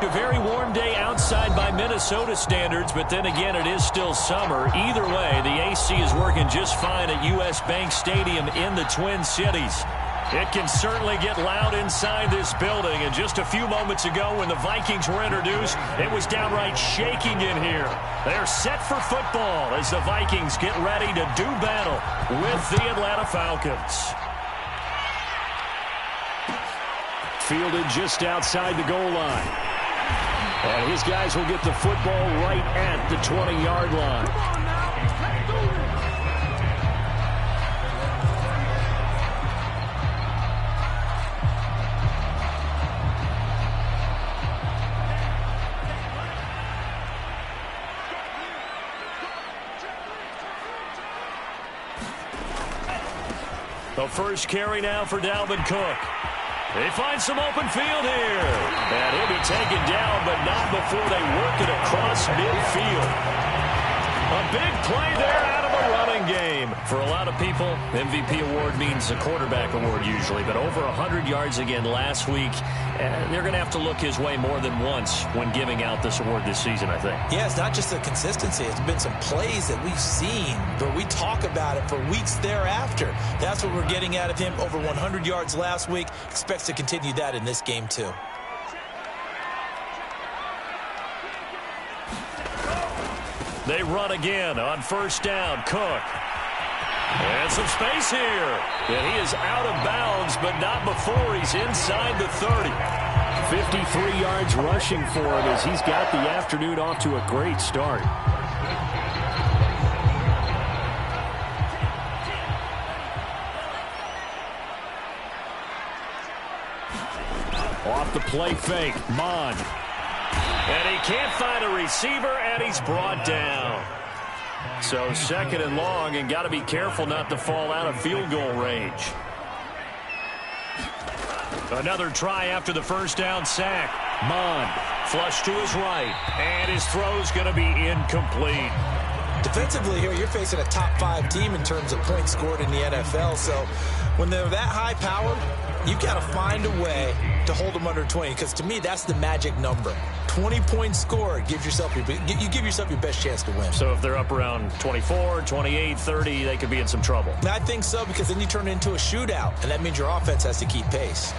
A very warm day outside by Minnesota standards, but then again, it is still summer. Either way, the AC is working just fine at U.S. Bank Stadium in the Twin Cities. It can certainly get loud inside this building, and just a few moments ago when the Vikings were introduced, it was downright shaking in here. They're set for football as the Vikings get ready to do battle with the Atlanta Falcons. Fielded just outside the goal line. And his guys will get the football right at the 20-yard line. The first carry now for Dalvin Cook. They find some open field here. And he'll be taken down, but not before they work it across midfield. A big play there out of a running game. For a lot of people, MVP award means a quarterback award usually, but over 100 yards again last week. They're going to have to look his way more than once when giving out this award this season, I think. Yeah, it's not just the consistency. It's been some plays that we've seen, but we talk about it for weeks thereafter. That's what we're getting out of him. Over 100 yards last week. Expects to continue that in this game, too. They run again on first down. Cook. And some space here. And he is out of bounds, but not before he's inside the 30. 53 yards rushing for him as he's got the afternoon off to a great start. Off the play fake. Mond. And he can't find a receiver, and he's brought down. So second and long, and got to be careful not to fall out of field goal range. Another try after the first down sack. Mond, flush to his right, and his throw's going to be incomplete. Defensively here, you're facing a top 5 team in terms of points scored in the NFL. So when they're that high powered, you've got to find a way to hold them under 20, because to me, that's the magic number. 20 points scored, you give yourself your best chance to win. So if they're up around 24, 28, 30, they could be in some trouble. I think so, because then you turn it into a shootout, and that means your offense has to keep pace.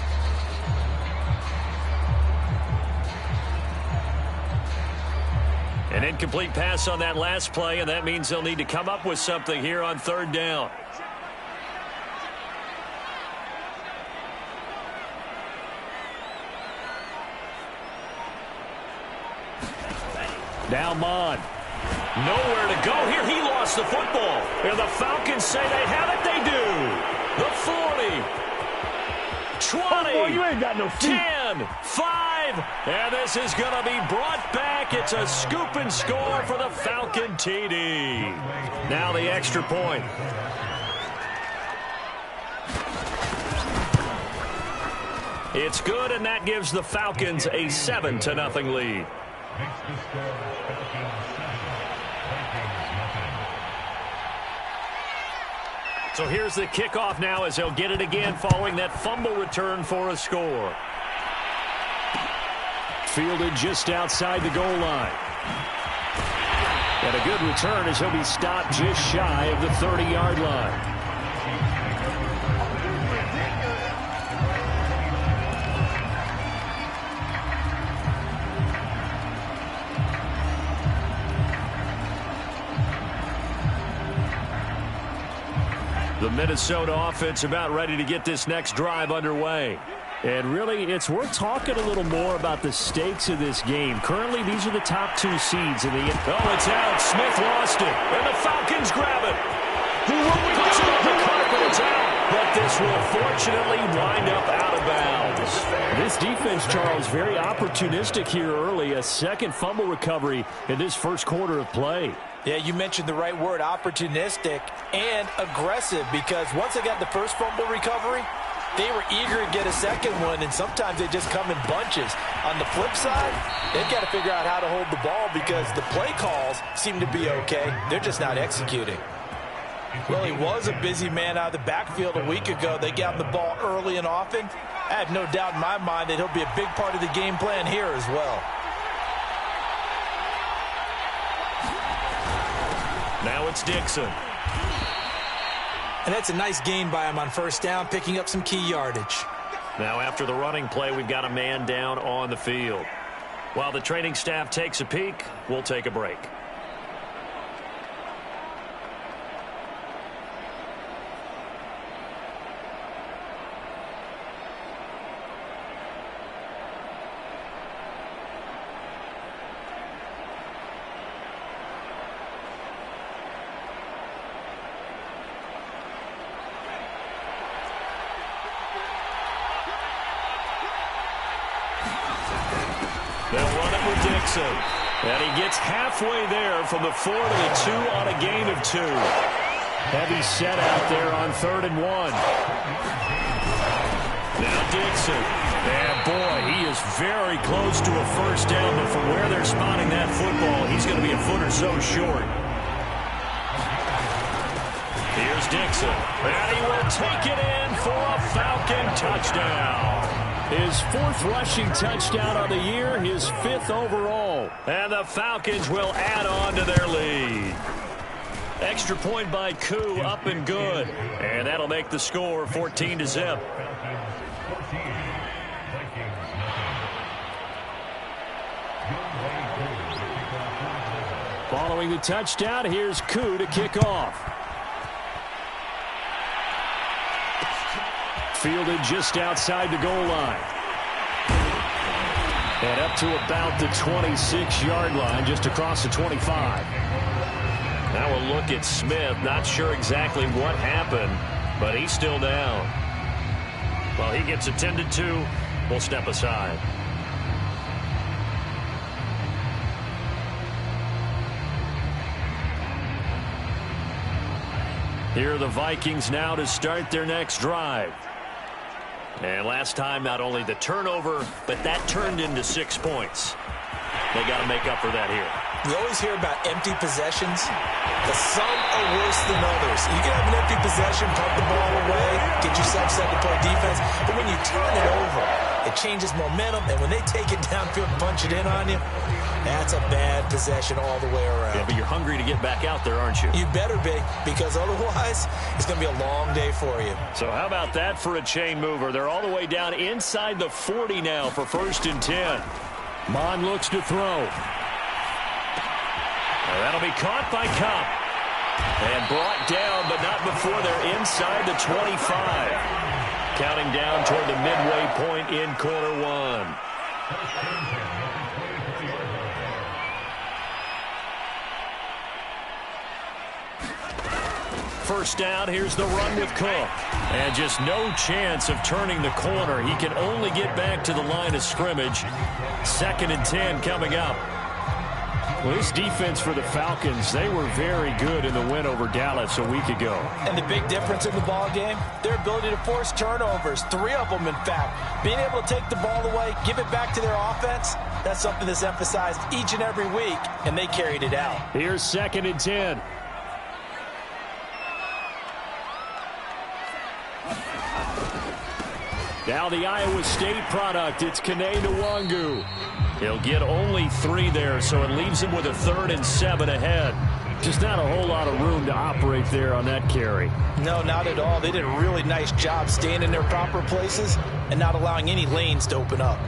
An incomplete pass on that last play, and that means they'll need to come up with something here on third down. Now Mond. Nowhere to go here. He lost the football. And the Falcons say they have it. They do. The 40. 20. Oh, boy, you ain't got no feet. 10. 5. And this is going to be brought back. It's a scoop and score for the Falcon TD. Now the extra point. It's good, and that gives the Falcons a 7-0 lead. So here's the kickoff now as they'll get it again following that fumble return for a score. Fielded just outside the goal line. And a good return as he'll be stopped just shy of the 30-yard line. The Minnesota offense about ready to get this next drive underway. And really, it's worth talking a little more about the stakes of this game. Currently, these are the top 2 seeds in the... Oh, it's out. Smith lost it. And the Falcons grab it. Puts it on the carpet. It's out. But this will fortunately wind up out of bounds. This defense, Charles, very opportunistic here early. A second fumble recovery in this first quarter of play. Yeah, you mentioned the right word, opportunistic and aggressive, because once they got the first fumble recovery, they were eager to get a second one, and sometimes they just come in bunches. On the flip side, they've got to figure out how to hold the ball because the play calls seem to be okay. They're just not executing. Well, he was a busy man out of the backfield a week ago. They got him the ball early and often. I have no doubt in my mind that he'll be a big part of the game plan here as well. Now it's Dixon. And that's a nice gain by him on first down, picking up some key yardage. Now after the running play, we've got a man down on the field. While the training staff takes a peek, we'll take a break. They'll run it with Dixon. And he gets halfway there from the 4 to the 2 on a gain of 2. Heavy set out there on 3rd and 1. Now Dixon. And boy, he is very close to a first down, but from where they're spotting that football, he's going to be a foot or so short. Here's Dixon. And he will take it in for a Falcon touchdown. His 4th rushing touchdown of the year, his 5th overall. And the Falcons will add on to their lead. Extra point by Koo, up and good. And that'll make the score 14-0. Following the touchdown, here's Koo to kick off. Fielded just outside the goal line. And up to about the 26-yard line, just across the 25. Now we'll look at Smith. Not sure exactly what happened, but he's still down. Well, he gets attended to. We'll step aside. Here are the Vikings now to start their next drive. And last time, not only the turnover, but that turned into 6 points. They got to make up for that here. We always hear about empty possessions, but some are worse than others. You can have an empty possession, pump the ball away, get yourself set to play defense, but when you turn it over, it changes momentum, and when they take it downfield and punch it in on you, that's a bad possession all the way around. Yeah, but you're hungry to get back out there, aren't you? You better be, because otherwise, it's going to be a long day for you. So how about that for a chain mover? They're all the way down inside the 40 now for 1st and 10. Mond looks to throw. That'll be caught by Kupp. And brought down, but not before they're inside the 25. Counting down toward the midway point in quarter 1. First down, here's the run with Cook. And just no chance of turning the corner. He can only get back to the line of scrimmage. 2nd and 10 coming up. Well, this defense for the Falcons, they were very good in the win over Dallas a week ago. And the big difference in the ball game, their ability to force turnovers, 3 of them in fact. Being able to take the ball away, give it back to their offense, that's something that's emphasized each and every week, and they carried it out. Here's 2nd and 10. Now the Iowa State product, it's Kene Nwangu. He'll get only 3 there, so it leaves him with a 3rd and 7 ahead. Just not a whole lot of room to operate there on that carry. No, not at all. They did a really nice job staying in their proper places and not allowing any lanes to open up.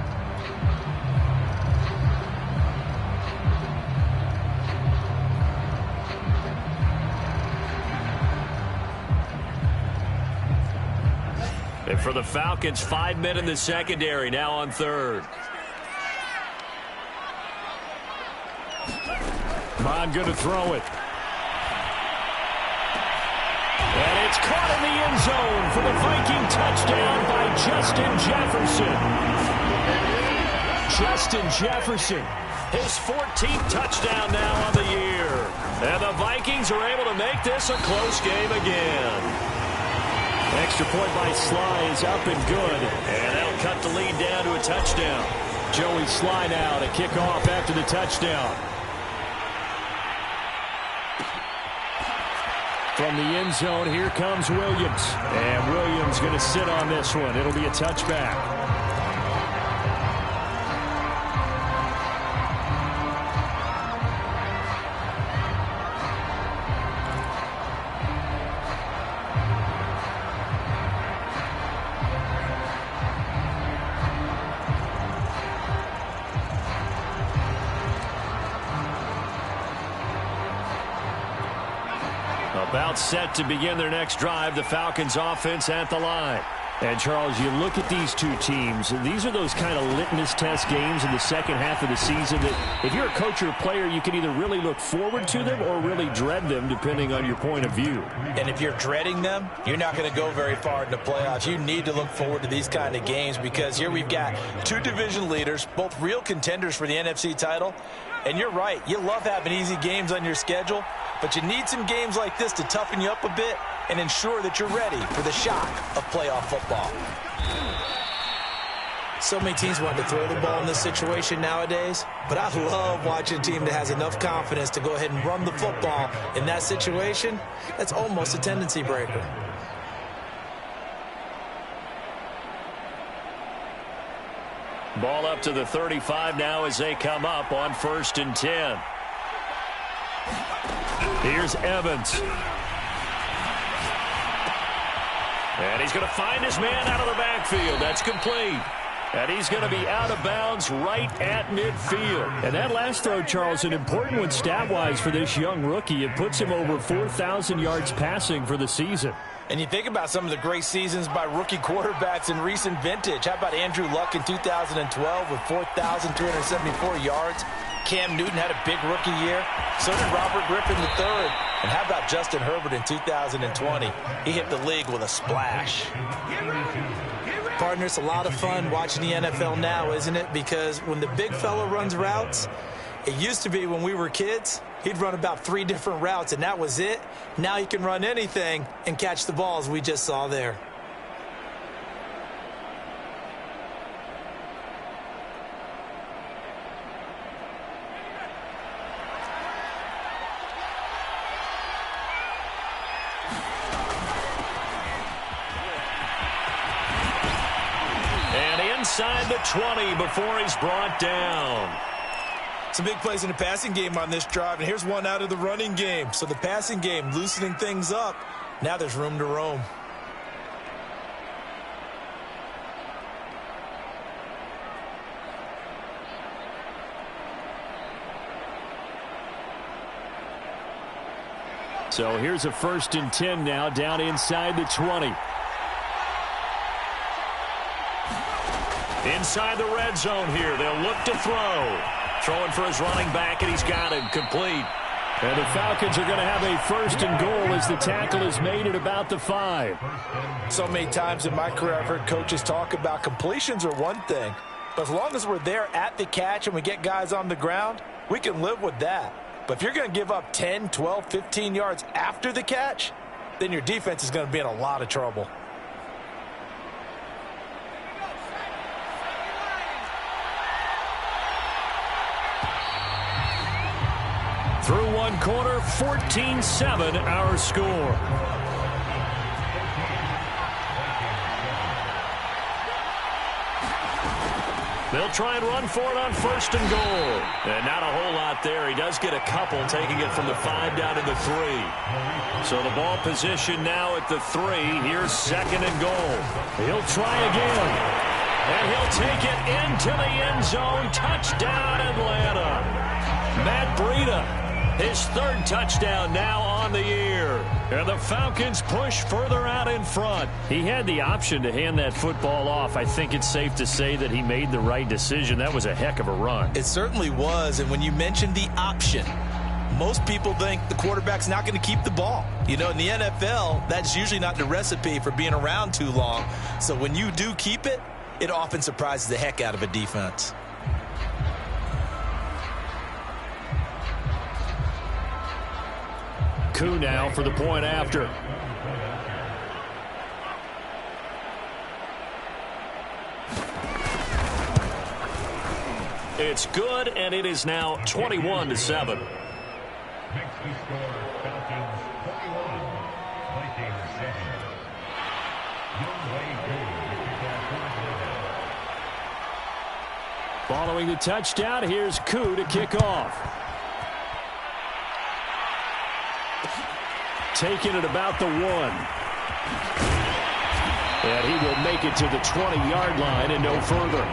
And for the Falcons, 5 men in the secondary, now on 3rd. Mond going to throw it. And it's caught in the end zone for the Viking touchdown by Justin Jefferson. Justin Jefferson, his 14th touchdown now on the year. And the Vikings are able to make this a close game again. Extra point by Sly is up and good. And that'll cut the lead down to a touchdown. Joey Sly now to kick off after the touchdown. From the end zone, here comes Williams. And Williams going to sit on this one. It'll be a touchback. About set to begin their next drive, the Falcons offense at the line. And, Charles, you look at these two teams, and these are those kind of litmus test games in the second half of the season that if you're a coach or a player, you can either really look forward to them or really dread them, depending on your point of view. And if you're dreading them, you're not going to go very far in the playoffs. You need to look forward to these kind of games because here we've got two division leaders, both real contenders for the NFC title. And you're right, you love having easy games on your schedule, but you need some games like this to toughen you up a bit and ensure that you're ready for the shock of playoff football. So many teams want to throw the ball in this situation nowadays, but I love watching a team that has enough confidence to go ahead and run the football in that situation. That's almost a tendency breaker. Ball up to the 35 now as they come up on 1st and 10. Here's Evans. And he's going to find his man out of the backfield. That's complete. And he's going to be out of bounds right at midfield. And that last throw, Charles, an important one stat-wise for this young rookie. It puts him over 4,000 yards passing for the season. And you think about some of the great seasons by rookie quarterbacks in recent vintage. How about Andrew Luck in 2012 with 4,374 yards? Cam Newton had a big rookie year. So did Robert Griffin III. And how about Justin Herbert in 2020? He hit the league with a splash. Partner, it's a lot of fun watching the NFL now, isn't it? Because when the big fella runs routes, it used to be when we were kids, he'd run about 3 different routes, and that was it. Now he can run anything and catch the balls we just saw there. And inside the 20 before he's brought down. Some big plays in the passing game on this drive, and here's one out of the running game. So the passing game loosening things up. Now there's room to roam. So here's a 1st and 10 now down inside the 20. Inside the red zone here. They'll look to throw. Throwing for his running back, and he's got it complete. And the Falcons are going to have a 1st and goal as the tackle is made at about the 5. So many times in my career I've heard coaches talk about completions are one thing. But as long as we're there at the catch and we get guys on the ground, we can live with that. But if you're going to give up 10, 12, 15 yards after the catch, then your defense is going to be in a lot of trouble. Through one quarter, 14-7 our score. They'll try and run for it on 1st and goal. And not a whole lot there. He does get a couple, taking it from the 5 down to the 3. So the ball position now at the 3. Here's 2nd and goal. He'll try again. And he'll take it into the end zone. Touchdown, Atlanta. Matt Breida. His 3rd touchdown now on the year. And the Falcons push further out in front. He had the option to hand that football off. I think it's safe to say that he made the right decision. That was a heck of a run. It certainly was. And when you mentioned the option, most people think the quarterback's not going to keep the ball. You know, in the NFL, that's usually not the recipe for being around too long. So when you do keep it, it often surprises the heck out of a defense. Koo now for the point after. It's good, and it is now 21-7. Next we score Falcons 21, Vikings 7. Following the touchdown, here's Koo to kick off. Taking it about the 1. And he will make it to the 20-yard line and no further.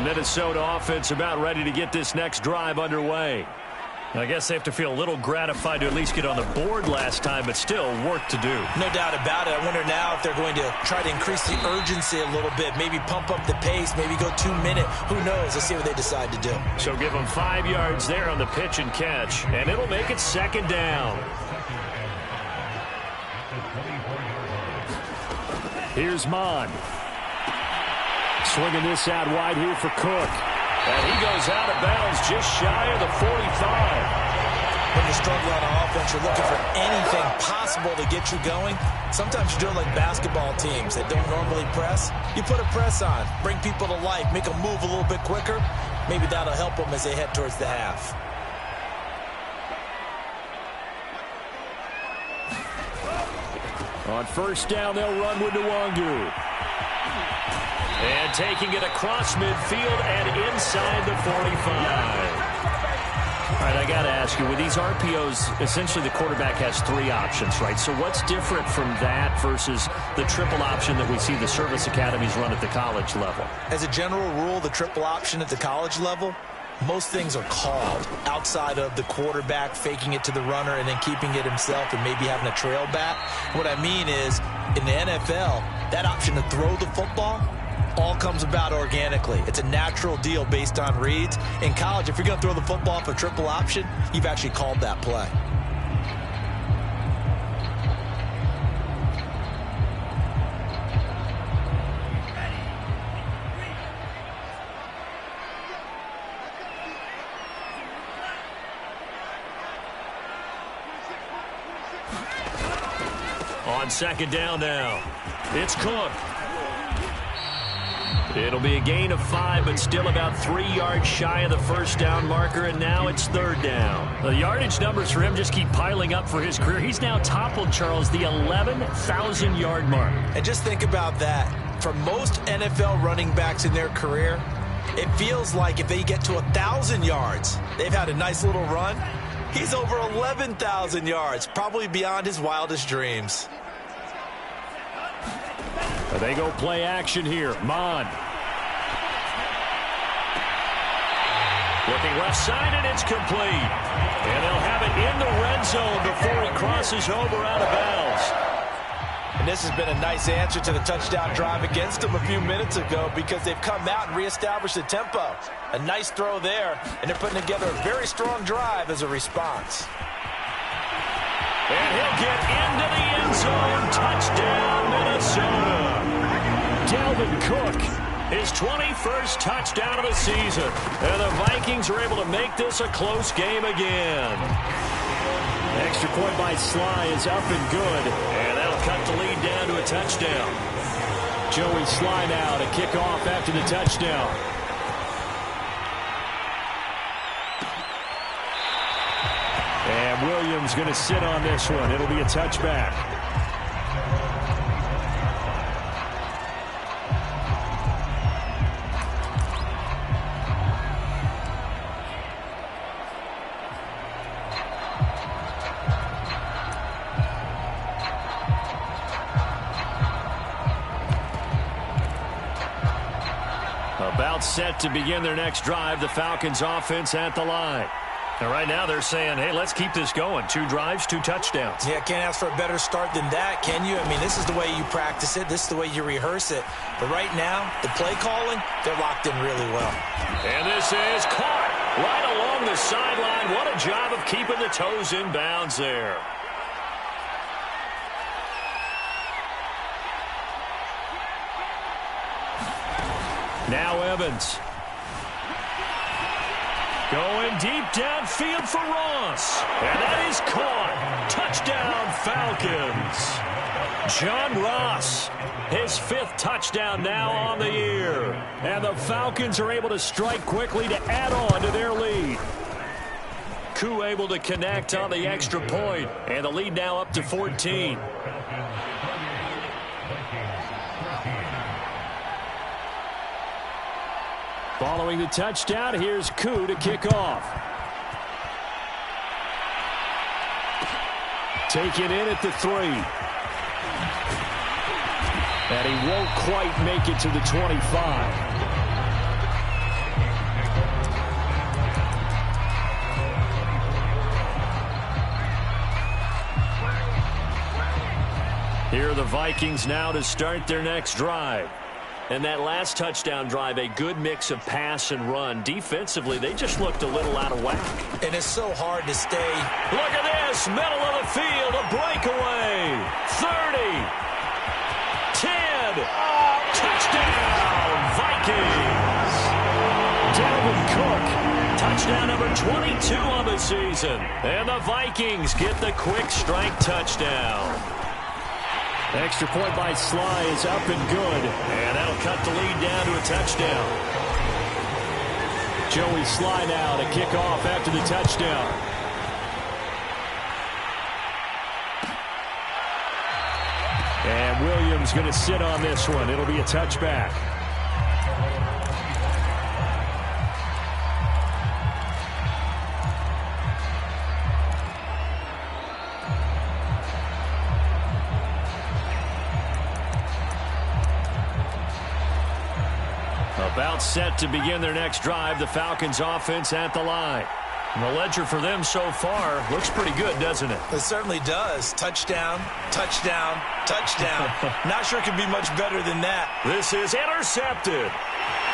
Minnesota offense about ready to get this next drive underway. I guess they have to feel a little gratified to at least get on the board last time, but still work to do. No doubt about it. I wonder now if they're going to try to increase the urgency a little bit, maybe pump up the pace, maybe go 2 minute. Who knows? Let's see what they decide to do. So give them 5 yards there on the pitch and catch, and it'll make it second down. Here's Mon. Swinging this out wide here for Cook. And he goes out of bounds just shy of the 45. When you're struggling on offense, you're looking for anything possible to get you going. Sometimes you do it like basketball teams that don't normally press. You put a press on, bring people to life, make them move a little bit quicker. Maybe that'll help them as they head towards the half. On first down, they'll run with Nwangu. And taking it across midfield and inside the 45. All right, I got to ask you, with these RPOs, essentially the quarterback has 3 options, right? So what's different from that versus the triple option that we see the service academies run at the college level? As a general rule, the triple option at the college level, most things are called outside of the quarterback faking it to the runner and then keeping it himself and maybe having a trail back. What I mean is, in the NFL, that option to throw the football all comes about organically. It's a natural deal based on reads. In college, if you're going to throw the football off a triple option, you've actually called that play. On second down now, it's Cook. It'll be a gain of 5, but still about 3 yards shy of the first down marker, and now it's third down. The yardage numbers for him just keep piling up for his career. He's now toppled, Charles, the 11,000-yard mark. And just think about that. For most NFL running backs in their career, it feels like if they get to 1,000 yards, they've had a nice little run. He's over 11,000 yards, probably beyond his wildest dreams. They go play action here. Mon. Looking left side, and it's complete. And they'll have it in the red zone before he crosses over out of bounds. And this has been a nice answer to the touchdown drive against them a few minutes ago because they've come out and reestablished the tempo. A nice throw there, and they're putting together a very strong drive as a response. And he'll get into the end zone. Touchdown, Minnesota. Dalvin Cook, his 21st touchdown of the season. And the Vikings are able to make this a close game again. Extra point by Sly is up and good. And that'll cut the lead down to a touchdown. Joey Sly now to kick off after the touchdown. And Williams going to sit on this one. It'll be a touchback. About set to begin their next drive. The Falcons offense at the line. And right now they're saying, hey, let's keep this going. 2 drives, 2 touchdowns. Yeah, can't ask for a better start than that, can you? I mean, this is the way you practice it. This is the way you rehearse it. But right now, the play calling, they're locked in really well. And this is caught right along the sideline. What a job of keeping the toes in bounds there. Now Evans. Going deep downfield for Ross. And that is caught. Touchdown, Falcons. John Ross, his 5th touchdown now on the year. And the Falcons are able to strike quickly to add on to their lead. Koo able to connect on the extra point. And the lead now up to 14. Following the touchdown, here's Koo to kick off. Taken in at the 3. And he won't quite make it to the 25. Here are the Vikings now to start their next drive. And that last touchdown drive, a good mix of pass and run. Defensively, they just looked a little out of whack. And it's so hard to stay. Look at this, middle of the field, a breakaway. 30, 10, touchdown, Vikings. Dalvin Cook, touchdown number 22 on the season. And the Vikings get the quick strike touchdown. Extra point by Sly is up and good. And that'll cut the lead down to a touchdown. Joey Sly now to kick off after the touchdown. And Williams going to sit on this one. It'll be a touchback. About set to begin their next drive, the Falcons offense at the line. And the ledger for them so far looks pretty good, doesn't it? It certainly does. Touchdown, touchdown, touchdown. Not sure it could be much better than that. This is intercepted.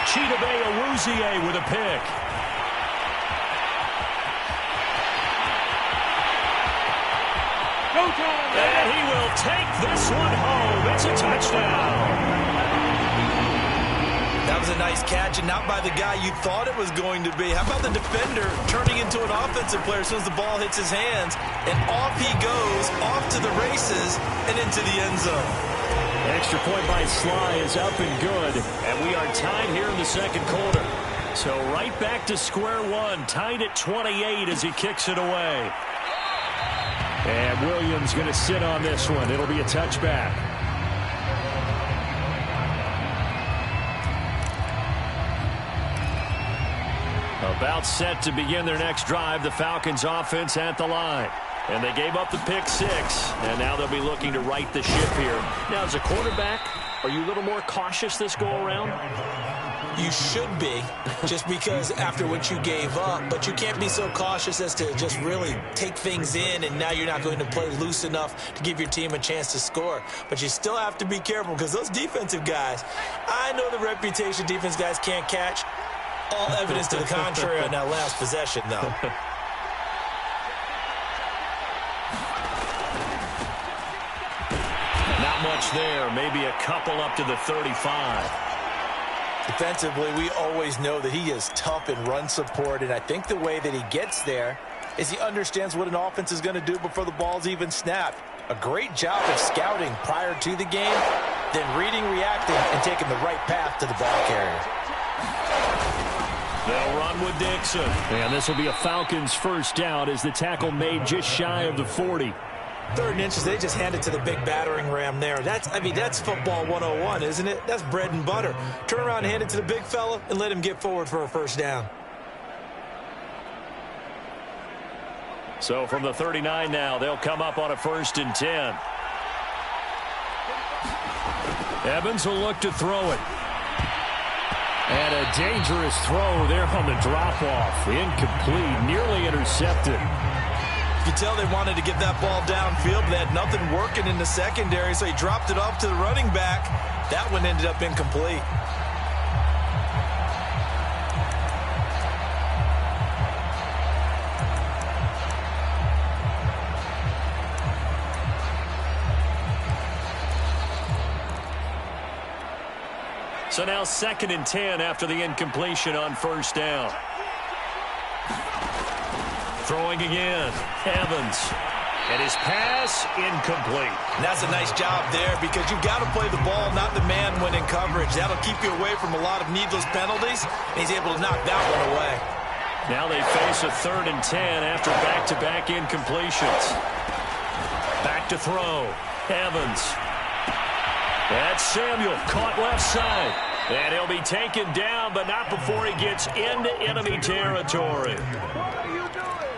Chidobe Awuzie with a pick. And he will take this one home. It's a touchdown. That was a nice catch, and not by the guy you thought it was going to be. How about the defender turning into an offensive player as soon as the ball hits his hands, and off he goes, off to the races, and into the end zone. Extra point by Sly is up and good, and we are tied here in the second quarter. So right back to square one, tied at 28 as he kicks it away. And Williams going to sit on this one. It'll be a touchback. About set to begin their next drive, the Falcons offense at the line. And they gave up the pick six, and now they'll be looking to right the ship here. Now, as a quarterback, are you a little more cautious this go-around? You should be, just because after what you gave up, but you can't be so cautious as to just really take things in, and now you're not going to play loose enough to give your team a chance to score. But you still have to be careful, because those defensive guys, I know the reputation defense guys can't catch. All evidence to the contrary on that last possession, though. Not much there. Maybe a couple up to the 35. Defensively, we always know that he is tough in run support, and I think the way that he gets there is he understands what an offense is going to do before the ball's even snapped. A great job of scouting prior to the game, then reading, reacting, and taking the right path to the ball carrier. They'll run with Dixon. And this will be a Falcons first down as the tackle made just shy of the 40. 3rd and inches, they just hand it to the big battering ram there. That's football 101, isn't it? That's bread and butter. Turn around and hand it to the big fella and let him get forward for a first down. So from the 39 now, they'll come up on a 1st and 10. Evans will look to throw it. And a dangerous throw there on the drop-off. Incomplete, nearly intercepted. You can tell they wanted to get that ball downfield, but they had nothing working in the secondary, so he dropped it off to the running back. That one ended up incomplete. So now 2nd and 10 after the incompletion on 1st down. Throwing again. Evans. And his pass incomplete. And that's a nice job there because you've got to play the ball, not the man when in coverage. That'll keep you away from a lot of needless penalties. And he's able to knock that one away. Now they face a 3rd and 10 after back-to-back incompletions. Back to throw. Evans. That's Samuel caught left side. And he'll be taken down, but not before he gets into enemy territory.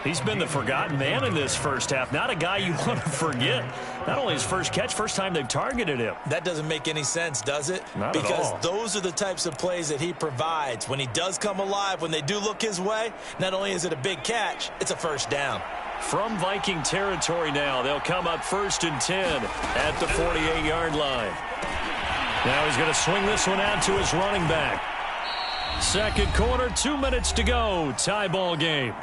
He's been the forgotten man in this first half. Not a guy you want to forget. Not only his first catch, first time they've targeted him. That doesn't make any sense, does it? Not at all. Because those are the types of plays that he provides. When he does come alive, when they do look his way, not only is it a big catch, it's a first down. From Viking territory now, they'll come up 1st and 10 at the 48-yard line. Now he's going to swing this one out to his running back. Second quarter, 2 minutes to go. Tie ball game.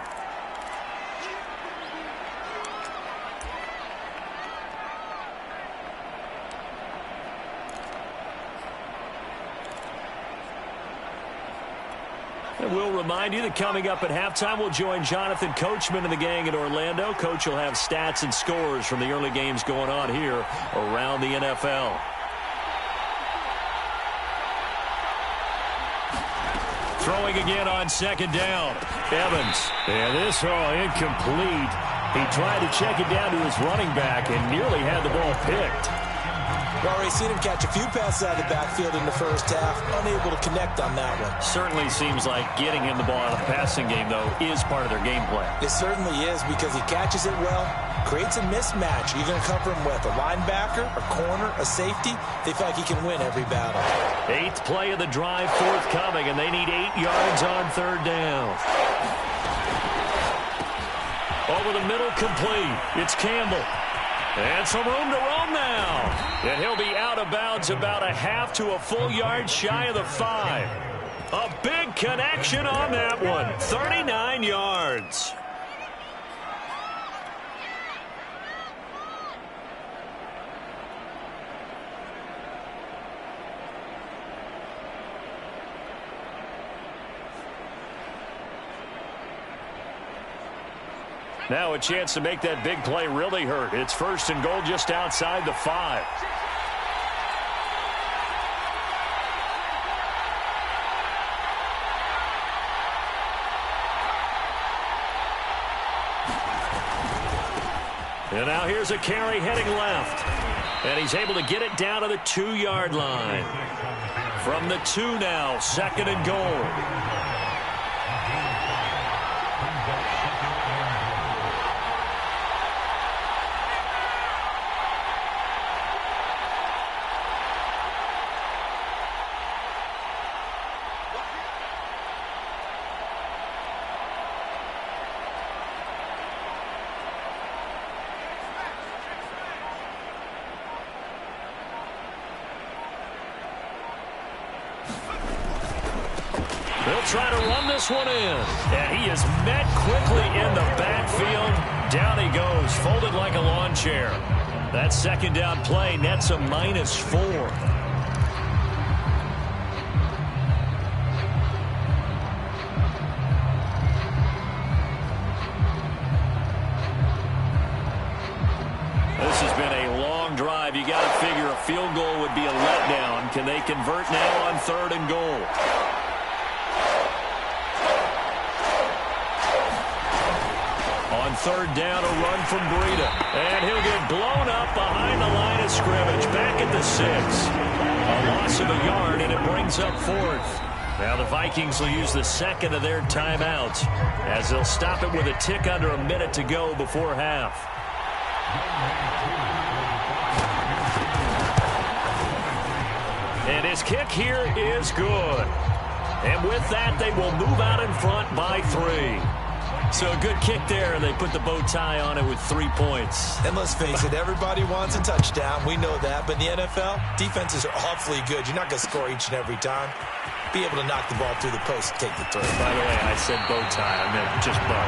And we'll remind you that coming up at halftime, we'll join Jonathan Coachman and the gang in Orlando. Coach will have stats and scores from the early games going on here around the NFL. Throwing again on 2nd down. Evans. And this incomplete. He tried to check it down to his running back and nearly had the ball picked. We've already seen him catch a few passes out of the backfield in the first half. Unable to connect on that one. Certainly seems like getting him the ball out of the passing game, though, is part of their game plan. It certainly is because he catches it well, creates a mismatch. You're going to cover him with a linebacker, a corner, a safety. They feel like he can win every battle. 8th play of the drive forthcoming, and they need 8 yards on 3rd down. Over the middle, complete. It's Campbell. And some room to roam now. And he'll be out of bounds about a half to a full yard shy of the 5. A big connection on that one. 39 yards. Now a chance to make that big play really hurt. It's 1st and goal just outside the 5. And now here's a carry heading left. And he's able to get it down to the 2-yard line. From the 2 now, 2nd and goal. They'll try to run this one in. And he is met quickly in the backfield. Down he goes, folded like a lawn chair. That 2nd down play nets a -4. This has been a long drive. You got to figure a field goal would be a letdown. Can they convert now on 3rd and goal? On 3rd down, a run from Breida. And he'll get blown up behind the line of scrimmage. Back at the 6. A loss of a yard, and it brings up 4th. Now the Vikings will use the 2nd of their timeouts as they'll stop it with a tick under a minute to go before half. And his kick here is good. And with that, they will move out in front by 3. So a good kick there, and they put the bow tie on it with 3 points. And let's face it, everybody wants a touchdown. We know that. But in the NFL, defenses are awfully good. You're not going to score each and every time. Be able to knock the ball through the post and take the throw. By the way, I said bow tie. I meant just bow.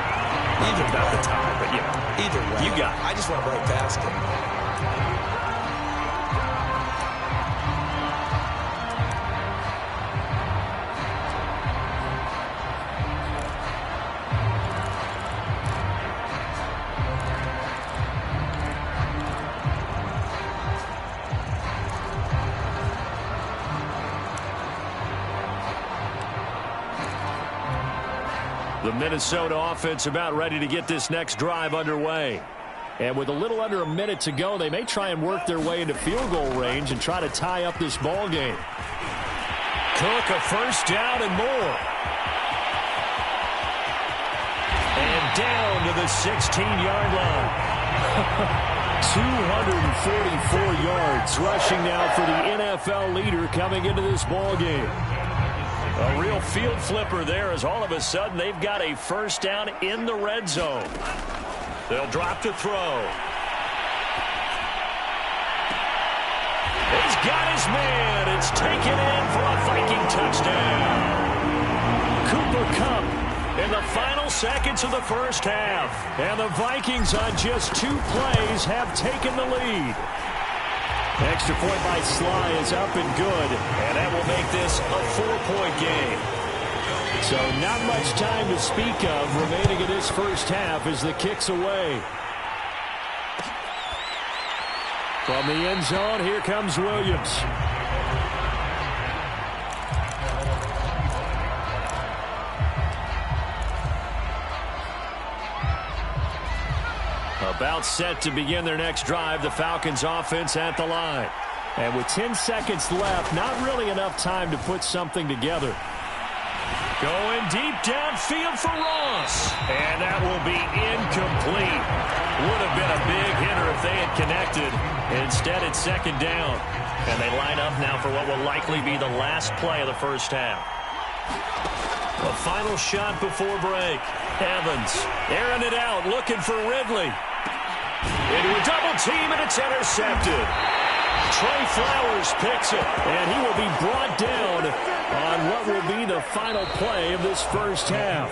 Either about way. the tie, but yeah. Either way. You got it. I just went right past it. The Minnesota offense about ready to get this next drive underway. And with a little under a minute to go, they may try and work their way into field goal range and try to tie up this ball game. Cook, a 1st down and more. And down to the 16-yard line. 244 yards rushing now for the NFL leader coming into this ball game. A real field flipper there as all of a sudden they've got a 1st down in the red zone. They'll drop to throw. He's got his man. It's taken in for a Viking touchdown. Cooper Kupp in the final seconds of the first half. And the Vikings on just 2 plays have taken the lead. Extra point by Sly is up and good. And that will make this a 4-point game. So not much time to speak of remaining in this first half as the kick's away. From the end zone, here comes Williams. About set to begin their next drive, the Falcons offense at the line. And with 10 seconds left, not really enough time to put something together. Going deep downfield for Ross. And that will be incomplete. Would have been a big hitter if they had connected. Instead, it's second down. And they line up now for what will likely be the last play of the first half. A final shot before break. Evans airing it out, looking for Ridley. Into a double team, and it's intercepted. Trey Flowers picks it, and he will be brought down on what will be the final play of this first half.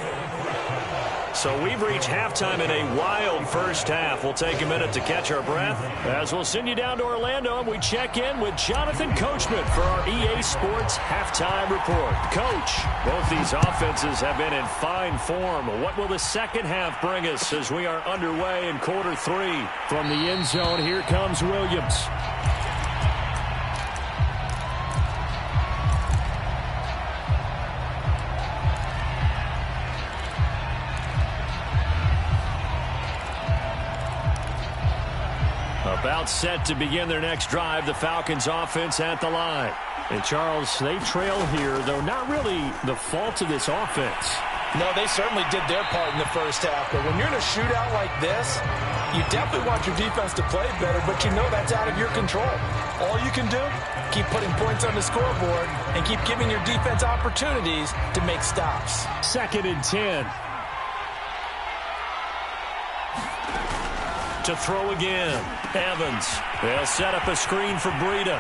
So we've reached halftime in a wild first half. We'll take a minute to catch our breath as we'll send you down to Orlando and we check in with Jonathan Coachman for our EA Sports Halftime Report. Coach, both these offenses have been in fine form. What will the second half bring us as we are underway in quarter 3? From the end zone, here comes Williams. About set to begin their next drive, the Falcons offense at the line. And Charles, they trail here, though not really the fault of this offense. No, they certainly did their part in the first half. But when you're in a shootout like this, you definitely want your defense to play better, but you know that's out of your control. All you can do, keep putting points on the scoreboard and keep giving your defense opportunities to make stops. 2nd and 10. To throw again. Evans. They'll set up a screen for Breida.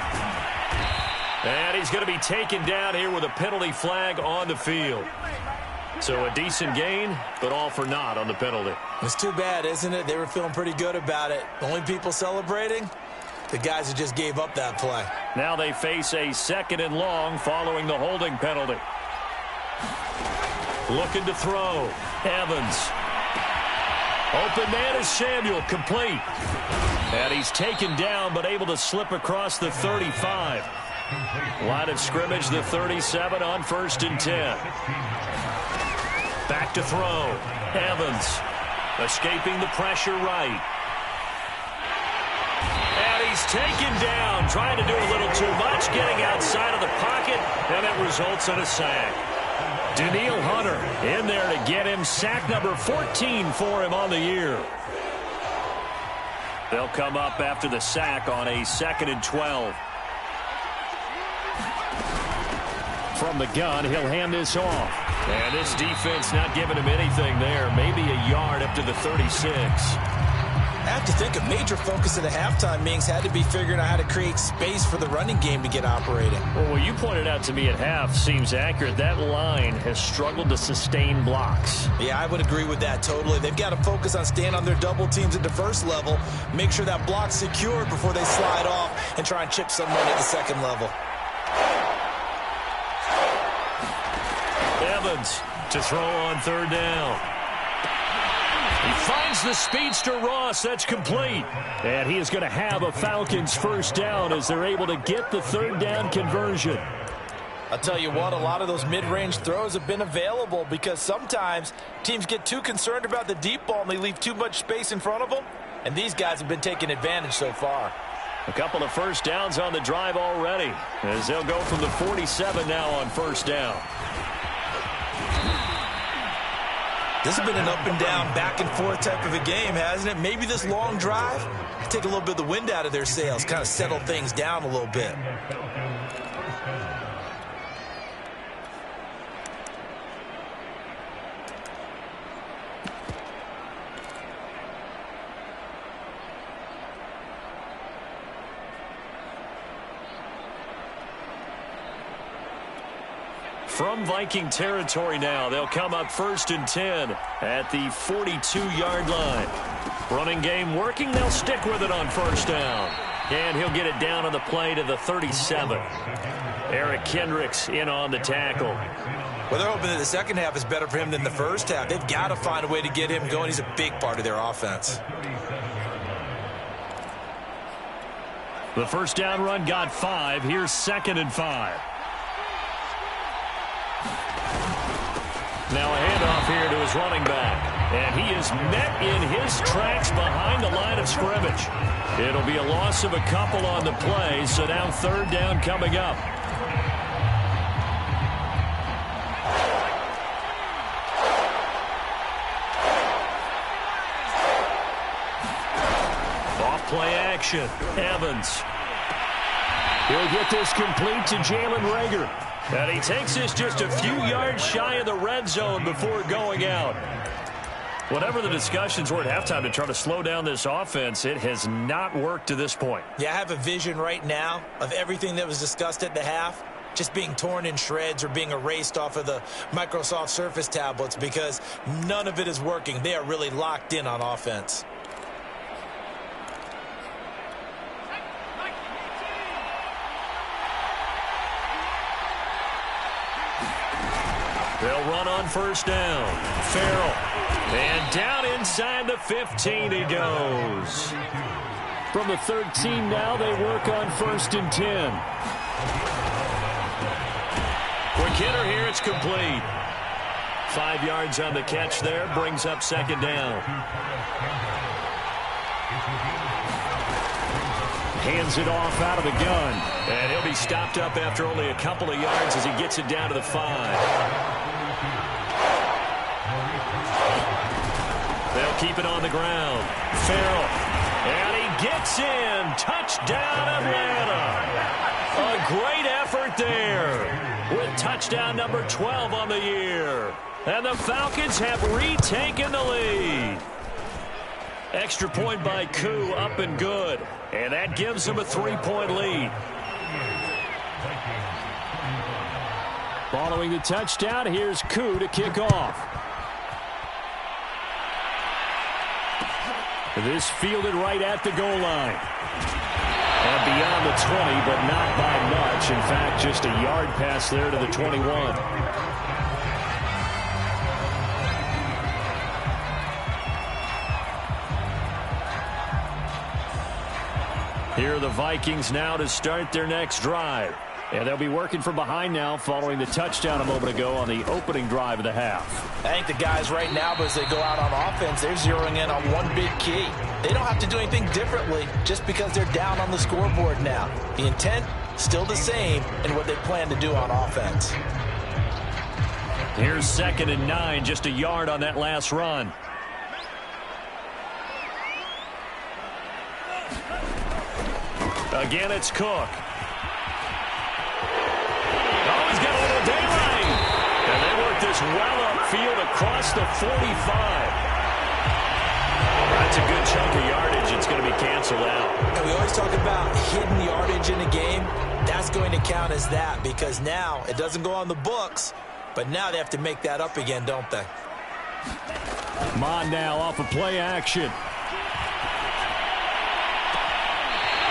And he's going to be taken down here with a penalty flag on the field. So a decent gain, but all for naught on the penalty. It's too bad, isn't it? They were feeling pretty good about it. The only people celebrating, the guys who just gave up that play. Now they face a 2nd and long following the holding penalty. Looking to throw. Evans. Open man is Samuel, complete. And he's taken down, but able to slip across the 35. Line of scrimmage, the 37 on 1st and 10. Back to throw. Evans escaping the pressure right. And he's taken down, trying to do a little too much, getting outside of the pocket, and it results in a sack. Danielle Hunter in there to get him sack number 14 for him on the year. They'll come up after the sack on a 2nd and 12. From the gun, he'll hand this off. And this defense not giving him anything there. Maybe a yard up to the 36. I have to think a major focus of the halftime meetings had to be figuring out how to create space for the running game to get operating. Well, what you pointed out to me at half seems accurate. That line has struggled to sustain blocks. Yeah, I would agree with that totally. They've got to focus on staying on their double teams at the first level, make sure that block's secured before they slide off and try and chip someone at the second level. Evans to throw on 3rd down. He finds the speedster Ross. That's complete. And he is going to have a Falcons first down as they're able to get the 3rd down conversion. I'll tell you what, a lot of those mid-range throws have been available because sometimes teams get too concerned about the deep ball and they leave too much space in front of them. And these guys have been taking advantage so far. A couple of first downs on the drive already as they'll go from the 47 now on 1st down. This has been an up-and-down, back-and-forth type of a game, hasn't it? Maybe this long drive take a little bit of the wind out of their sails, kind of settle things down a little bit. from Viking territory now. They'll come up 1st and 10 at the 42-yard line. Running game working. They'll stick with it on 1st down. And he'll get it down on the play to the 37. Eric Kendricks in on the tackle. Well, they're hoping that the second half is better for him than the first half. They've got to find a way to get him going. He's a big part of their offense. The 1st down run got 5. Here's 2nd and 5. Now a handoff here to his running back. And he is met in his tracks behind the line of scrimmage. It'll be a loss of a couple on the play, so now 3rd down coming up. Off play action. Evans. He'll get this complete to Jalen Reagor. And he takes this just a few yards shy of the red zone before going out. Whatever the discussions were at halftime to try to slow down this offense, it has not worked to this point. Yeah, I have a vision right now of everything that was discussed at the half just being torn in shreds or being erased off of the Microsoft Surface tablets because none of it is working. They are really locked in on offense. They'll run on 1st down. Farrell. And down inside the 15 he goes. From the 13 now, they work on 1st and 10. Quick hitter here, it's complete. 5 yards on the catch there, brings up 2nd down. Hands it off out of the gun. And he'll be stopped up after only a couple of yards as he gets it down to the 5. They'll keep it on the ground. Farrell. And he gets in. Touchdown, Atlanta. A great effort there with touchdown number 12 on the year. And the Falcons have retaken the lead. Extra point by Koo, up and good. And that gives them a 3-point lead. Following the touchdown, here's Koo to kick off. This fielded right at the goal line. And beyond the 20, but not by much. In fact, just a yard pass there to the 21. Here are the Vikings now to start their next drive. And they'll be working from behind now following the touchdown a moment ago on the opening drive of the half. I think the guys right now, as they go out on offense, they're zeroing in on one big key. They don't have to do anything differently just because they're down on the scoreboard now. The intent, still the same in what they plan to do on offense. Here's 2nd and 9, just a yard on that last run. Again, it's Cook. Oh, he's got a little daylight. And they work this well upfield across the 45. That's a good chunk of yardage. It's going to be canceled out. And we always talk about hidden yardage in a game. That's going to count as that because now it doesn't go on the books, but now they have to make that up again, don't they? Mond now off of play action.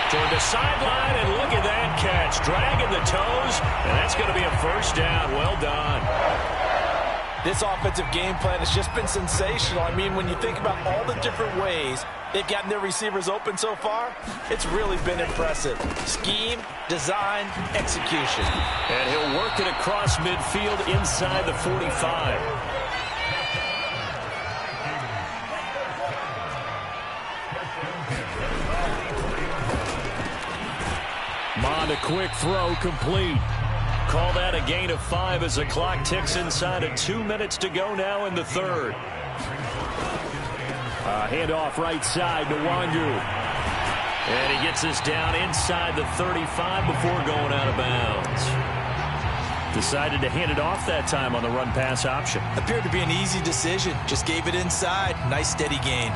Toward the sideline, and look at that catch. Dragging the toes, and that's going to be a 1st down. Well done. This offensive game plan has just been sensational. I mean, when you think about all the different ways they've gotten their receivers open so far, it's really been impressive. Scheme, design, execution. And he'll work it across midfield inside the 45. Mond, a quick throw, complete. Call that a gain of 5 as the clock ticks inside of 2 minutes to go now in the 3rd. Handoff right side to Wangu. And he gets this down inside the 35 before going out of bounds. Decided to hand it off that time on the run-pass option. Appeared to be an easy decision. Just gave it inside. Nice steady gain.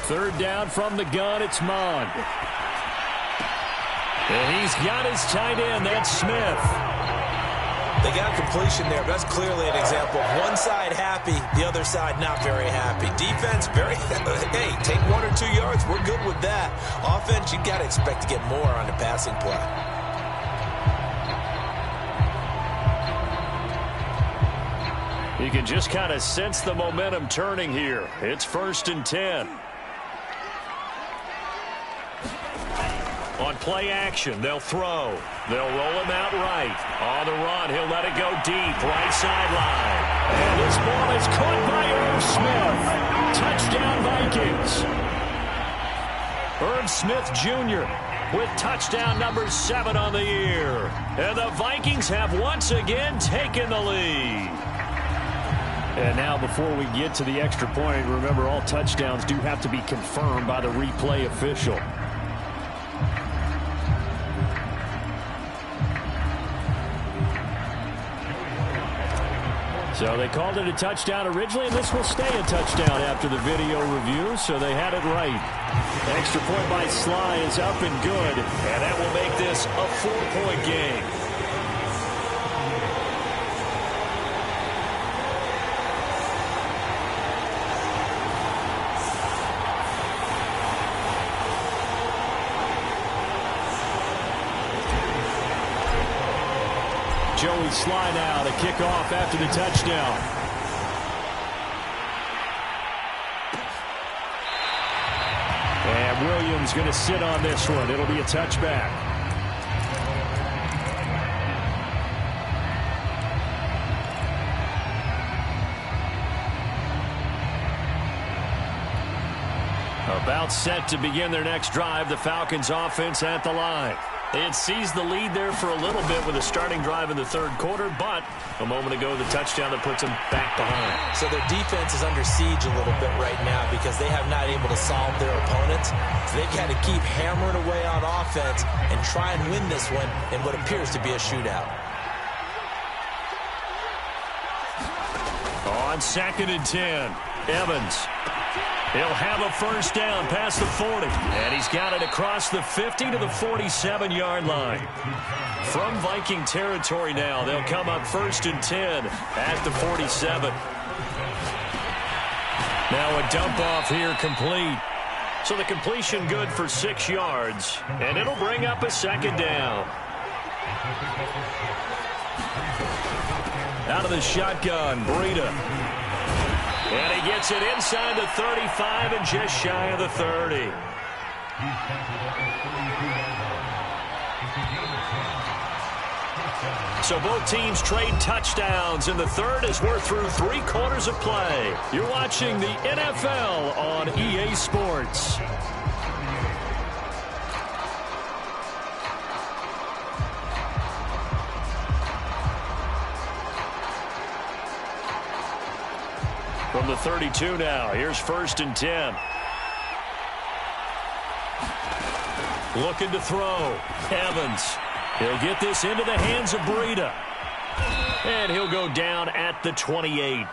Third down from the gun, it's Mond. And he's got his tight end, that's Smith. They got a completion there, but that's clearly an example of one side happy, the other side not very happy. Defense, very, hey, take 1 or 2 yards, we're good with that. Offense, you got to expect to get more on the passing play. You can just kind of sense the momentum turning here. It's 1st and 10. On play action, they'll throw. They'll roll him out right. On the run, he'll let it go deep, right sideline. And this ball is caught by Irv Smith. Touchdown, Vikings. Irv Smith Jr. with touchdown number 7 on the year. And the Vikings have once again taken the lead. And now before we get to the extra point, remember all touchdowns do have to be confirmed by the replay official. So they called it a touchdown originally, and this will stay a touchdown after the video review, so they had it right. Extra point by Sly is up and good, and that will make this a 4-point game. Joey Sly now to kick off after the touchdown. And Williams going to sit on this one. It'll be a touchback. About set to begin their next drive, the Falcons offense at the line. They had seized the lead there for a little bit with a starting drive in the 3rd quarter, but a moment ago the touchdown that puts them back behind. So their defense is under siege a little bit right now because they have not able to solve their opponents. So they've had to keep hammering away on offense and try and win this one in what appears to be a shootout. On 2nd and 10, Evans. He'll have a first down past the 40. And he's got it across the 50 to the 47-yard line. From Viking territory now, they'll come up 1st and 10 at the 47. Now a dump off here complete. So the completion good for 6 yards. And it'll bring up a 2nd down. Out of the shotgun, Breida. And he gets it inside the 35 and just shy of the 30. So both teams trade touchdowns in the 3rd as we're through 3 quarters of play. You're watching the NFL on EA Sports. From the 32 now, here's 1st and 10. Looking to throw. Evans. He'll get this into the hands of Breida. And he'll go down at the 28.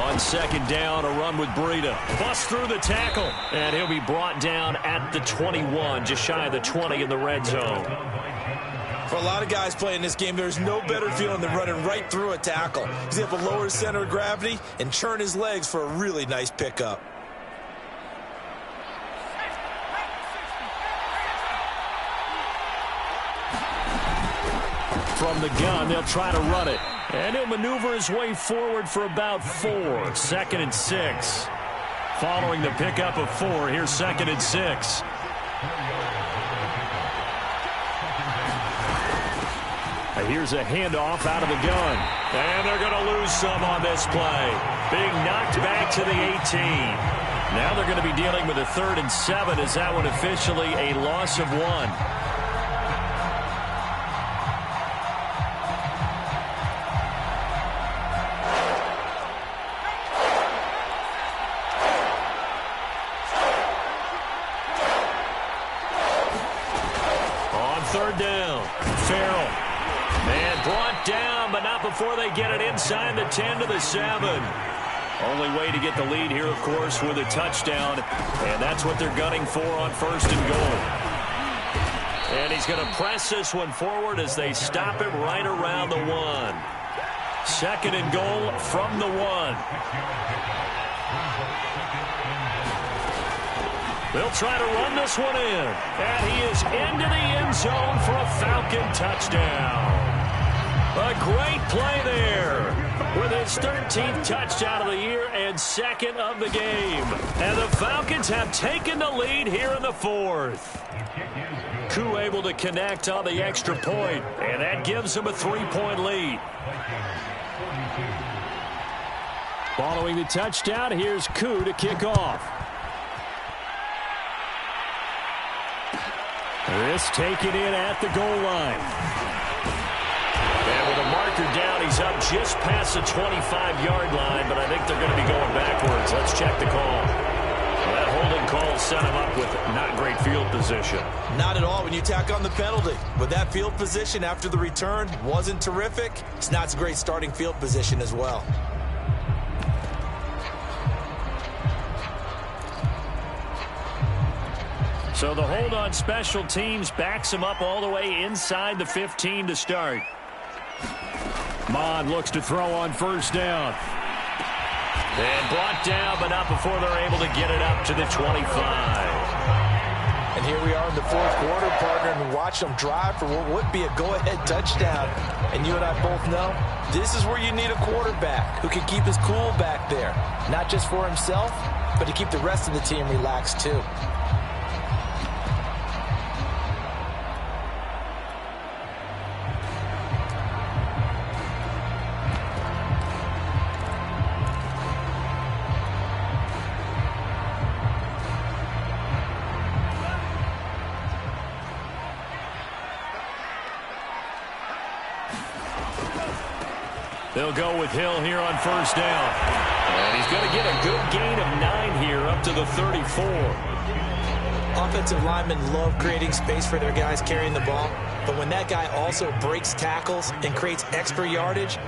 On 2nd down, a run with Breida. Bust through the tackle. And he'll be brought down at the 21, just shy of the 20 in the red zone. For a lot of guys playing this game, there's no better feeling than running right through a tackle. He's able to lower his center of gravity and churn his legs for a really nice pickup. From the gun, they'll try to run it. And he'll maneuver his way forward for about 4. 2nd and 6. Following the pickup of 4, here's 2nd and 6. Here's a handoff out of the gun. And they're going to lose some on this play. Being knocked back to the 18. Now they're going to be dealing with a 3rd and 7 as that one officially a loss of 1. Farrell. And brought down, but not before they get it inside the 10 to the 7. Only way to get the lead here, of course, with a touchdown. And that's what they're gunning for on 1st and goal. And he's going to press this one forward as they stop him right around the 1. 2nd and goal from the 1. They'll try to run this one in. And he is into the end zone for a Falcon touchdown. A great play there with his 13th touchdown of the year and 2nd of the game. And the Falcons have taken the lead here in the 4th. Koo able to connect on the extra point, and that gives them a 3-point lead. Following the touchdown, here's Koo to kick off. This taken in at the goal line. And with a marker down, he's up just past the 25-yard line, but I think they're going to be going backwards. Let's check the call. That holding call set him up with not great field position. Not at all when you tack on the penalty. With that field position after the return wasn't terrific. It's not a great starting field position as well. So the hold on special teams backs him up all the way inside the 15 to start. Mond looks to throw on 1st down. And brought down, but not before they're able to get it up to the 25. And here we are in the 4th quarter, partner, and watch them drive for what would be a go-ahead touchdown. And you and I both know this is where you need a quarterback who can keep his cool back there. Not just for himself, but to keep the rest of the team relaxed too. They'll go with Hill here on 1st down. And he's going to get a good gain of 9 here up to the 34. Offensive linemen love creating space for their guys carrying the ball. But when that guy also breaks tackles and creates extra yardage,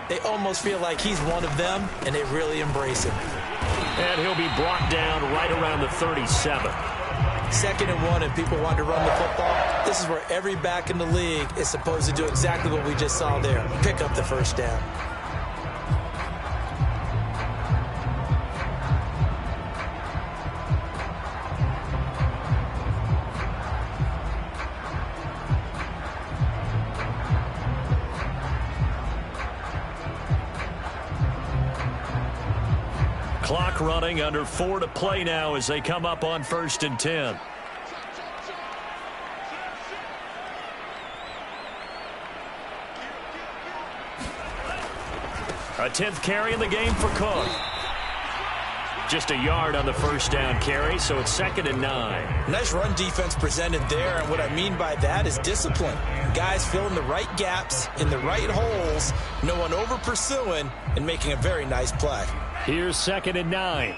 they almost feel like he's one of them, and they really embrace him. And he'll be brought down right around the 37. 2nd and 1, and people want to run the football. This is where every back in the league is supposed to do exactly what we just saw there. Pick up the 1st down. Clock running, under 4 to play now as they come up on 1st and 10. A 10th carry in the game for Cook. Just a yard on the 1st down carry, so it's 2nd and 9. Nice run defense presented there, and what I mean by that is discipline. Guys filling the right gaps in the right holes, no one over pursuing, and making a very nice play. Here's 2nd and 9.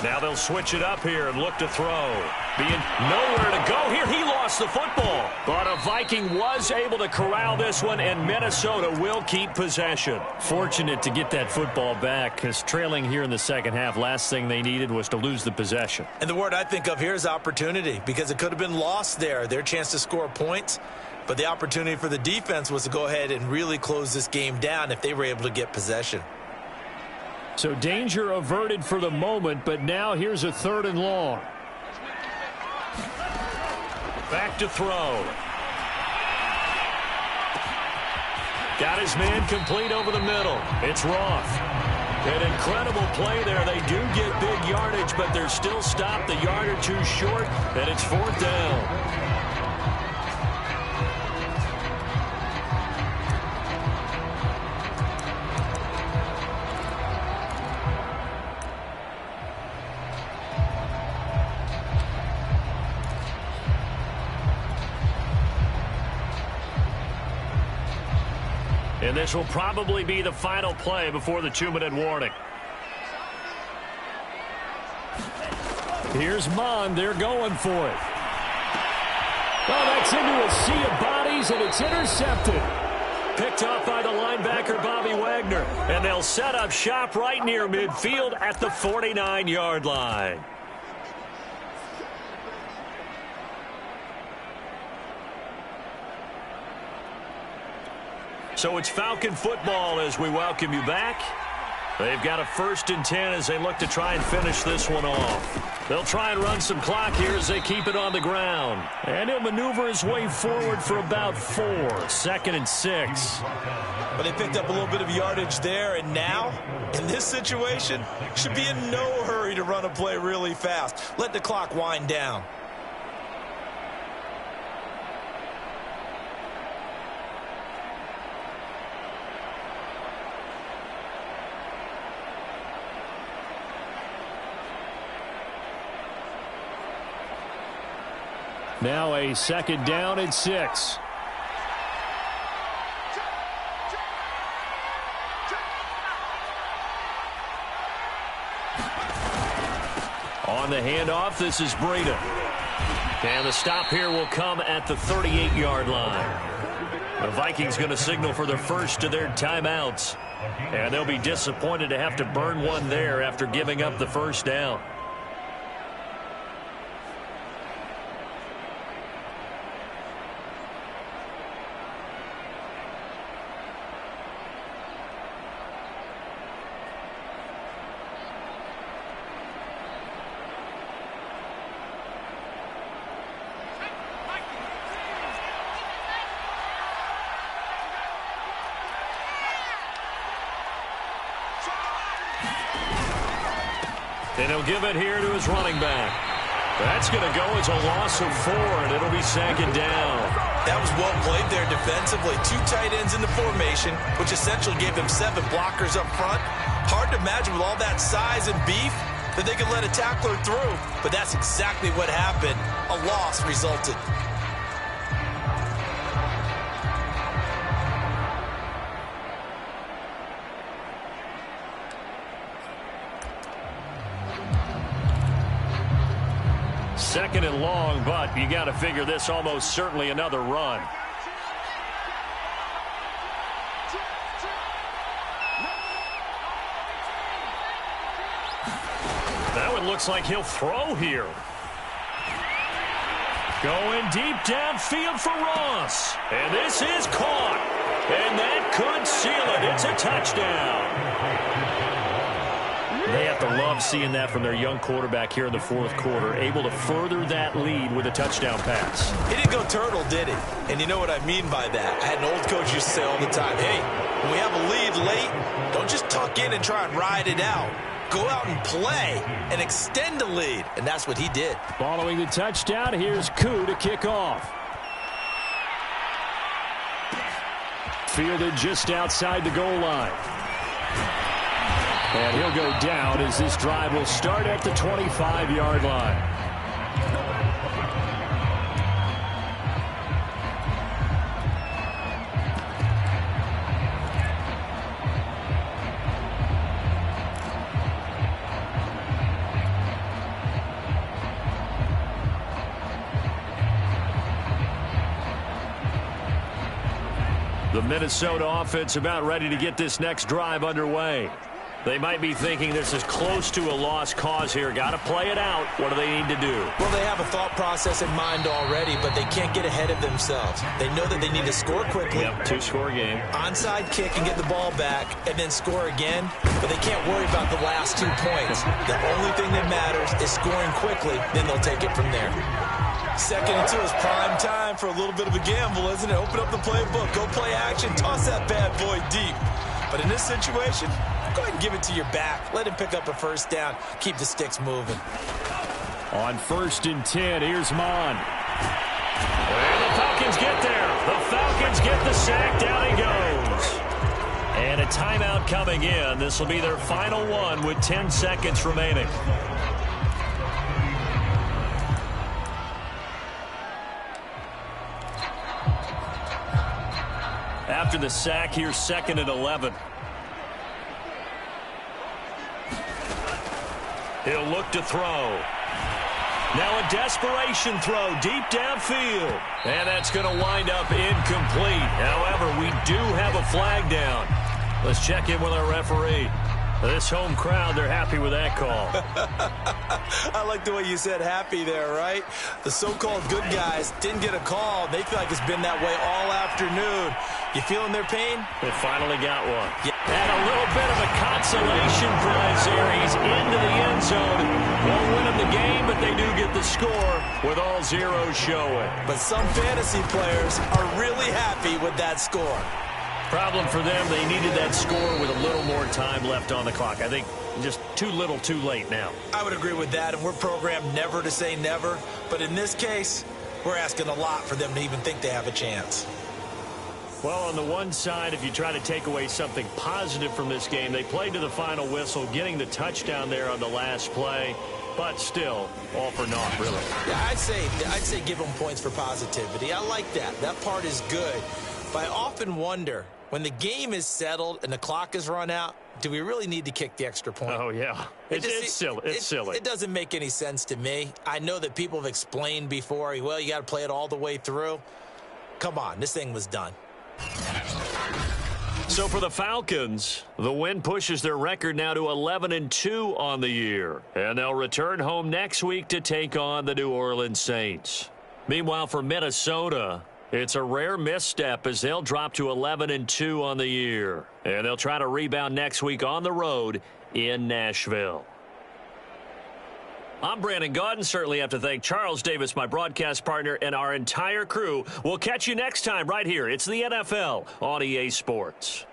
Now they'll switch it up here and look to throw. Being nowhere to go here. He lost the football. But a Viking was able to corral this one, and Minnesota will keep possession. Fortunate to get that football back, because trailing here in the 2nd half, last thing they needed was to lose the possession. And the word I think of here is opportunity, because it could have been lost there. Their chance to score points. But the opportunity for the defense was to go ahead and really close this game down if they were able to get possession. So danger averted for the moment, but now here's a 3rd and long. Back to throw. Got his man complete over the middle. It's Roth. An incredible play there. They do get big yardage, but they're still stopped a yard or two short, and it's 4th down. And this will probably be the final play before the 2-minute warning. Here's Mond. They're going for it. Oh, that's into a sea of bodies, and it's intercepted. Picked up by the linebacker, Bobby Wagner. And they'll set up shop right near midfield at the 49-yard line. So it's Falcon football as we welcome you back. They've got a 1st and 10 as they look to try and finish this one off. They'll try and run some clock here as they keep it on the ground. And he'll maneuver his way forward for about 4. 2nd and 6. But they picked up a little bit of yardage there, and now, in this situation, should be in no hurry to run a play really fast. Let the clock wind down. Now a 2nd down and 6. On the handoff, this is Breida. And the stop here will come at the 38-yard line. The Vikings going to signal for the first of their timeouts. And they'll be disappointed to have to burn one there after giving up the 1st down. And he'll give it here to his running back. That's going to go as a loss of 4, and it'll be 2nd down. That was well played there defensively. 2 tight ends in the formation, which essentially gave them 7 blockers up front. Hard to imagine with all that size and beef that they could let a tackler through. But that's exactly what happened. A loss resulted. Second and long, but you got to figure this almost certainly another run. That one looks like he'll throw here. Going deep downfield for Ross. And this is caught. And that could seal it. It's a touchdown. They have to love seeing that from their young quarterback here in the 4th quarter, able to further that lead with a touchdown pass. He didn't go turtle, did he? And you know what I mean by that. I had an old coach used to say all the time, hey, when we have a lead late, don't just tuck in and try and ride it out. Go out and play and extend the lead. And that's what he did. Following the touchdown, here's Koo to kick off. Fielded just outside the goal line. And he'll go down as this drive will start at the 25-yard line. The Minnesota offense about ready to get this next drive underway. They might be thinking this is close to a lost cause here. Got to play it out. What do they need to do? Well, they have a thought process in mind already, but they can't get ahead of themselves. They know that they need to score quickly. Yep, 2-score game. Onside kick and get the ball back and then score again, but they can't worry about the last 2 points. The only thing that matters is scoring quickly, then they'll take it from there. 2nd and 2 is prime time for a little bit of a gamble, isn't it? Open up the playbook, go play action, toss that bad boy deep. But in this situation, go ahead and give it to your back. Let him pick up a 1st down. Keep the sticks moving. On 1st and 10, here's Mon. And the Falcons get there. The Falcons get the sack. Down he goes. And a timeout coming in. This will be their final one with 10 seconds remaining. After the sack, here's 2nd and 11. He'll look to throw. Now a desperation throw deep downfield. And that's going to wind up incomplete. However, we do have a flag down. Let's check in with our referee. This home crowd, they're happy with that call. I like the way you said happy there, right? The so-called good guys didn't get a call. They feel like it's been that way all afternoon. You feeling their pain? They finally got one. Yeah. And a little bit of a consolation prize here. He's into the end zone. Won't win him the game, but they do get the score with all zeros showing. But some fantasy players are really happy with that score. Problem for them, they needed that score with a little more time left on the clock. I think just too little too late now. I would agree with that, and we're programmed never to say never. But in this case, we're asking a lot for them to even think they have a chance. Well, on the one side, if you try to take away something positive from this game, they played to the final whistle, getting the touchdown there on the last play. But still, all for naught, really. Yeah, I'd say give them points for positivity. I like that. That part is good. But I often wonder, when the game is settled and the clock is run out, do we really need to kick the extra point? Oh, yeah. It's silly. It's silly. It doesn't make any sense to me. I know that people have explained before, well, you got to play it all the way through. Come on, this thing was done. So for the Falcons, the win pushes their record now to 11-2 on the year. And they'll return home next week to take on the New Orleans Saints. Meanwhile, for Minnesota, it's a rare misstep as they'll drop to 11-2 on the year. And they'll try to rebound next week on the road in Nashville. I'm Brandon Gaudin. Certainly have to thank Charles Davis, my broadcast partner, and our entire crew. We'll catch you next time right here. It's the NFL on EA Sports.